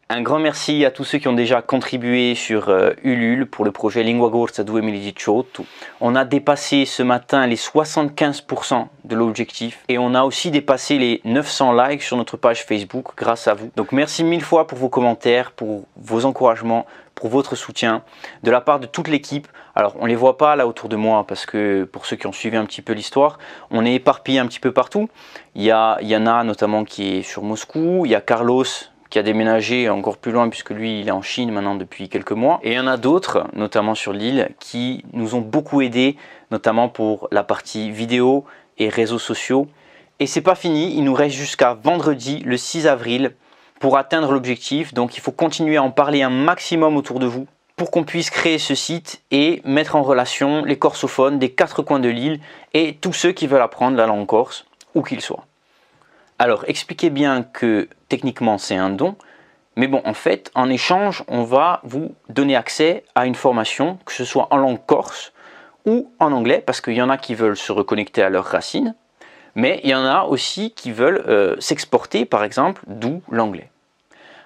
Un grand merci à tous ceux qui ont déjà contribué sur Ulule pour le projet Lingua Corsa 2018. On a dépassé ce matin les 75% de l'objectif et on a aussi dépassé les 900 likes sur notre page Facebook grâce à vous. Donc merci mille fois pour vos commentaires, pour vos encouragements, pour votre soutien de la part de toute l'équipe. Alors on ne les voit pas là autour de moi parce que pour ceux qui ont suivi un petit peu l'histoire, on est éparpillé un petit peu partout. Il y en a notamment qui est sur Moscou, il y a Carlos qui a déménagé encore plus loin puisque lui il est en Chine maintenant depuis quelques mois. Et il y en a d'autres, notamment sur l'île, qui nous ont beaucoup aidés, notamment pour la partie vidéo et réseaux sociaux. Et c'est pas fini, il nous reste jusqu'à vendredi le 6 avril pour atteindre l'objectif. Donc il faut continuer à en parler un maximum autour de vous pour qu'on puisse créer ce site et mettre en relation les corsophones des 4 coins de l'île et tous ceux qui veulent apprendre la langue corse, où qu'ils soient. Alors expliquez bien que techniquement c'est un don, mais bon en fait en échange on va vous donner accès à une formation, que ce soit en langue corse ou en anglais, parce qu'il y en a qui veulent se reconnecter à leurs racines, mais il y en a aussi qui veulent s'exporter par exemple, d'où l'anglais.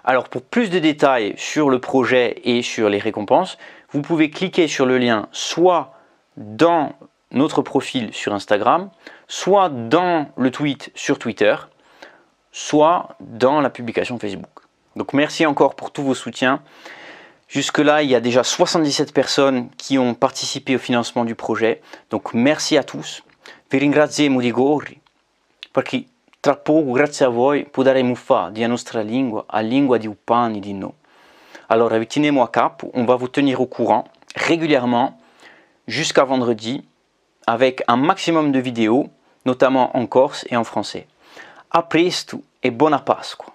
Alors pour plus de détails sur le projet et sur les récompenses, vous pouvez cliquer sur le lien soit dans notre profil sur Instagram, soit dans le tweet sur Twitter, soit dans la publication Facebook. Donc merci encore pour tous vos soutiens. Jusque là, il y a déjà 77 personnes qui ont participé au financement du projet. Donc merci à tous. Vi ringraziamo di cuore, perché tra poco, grazie a voi, potremo fare della nostra lingua la lingua di Upani di noi. Alors, vi teniamo a capo, on va vous tenir au courant régulièrement jusqu'à vendredi avec un maximum de vidéos, notamment en corse et en français. A presto e buona Pasqua!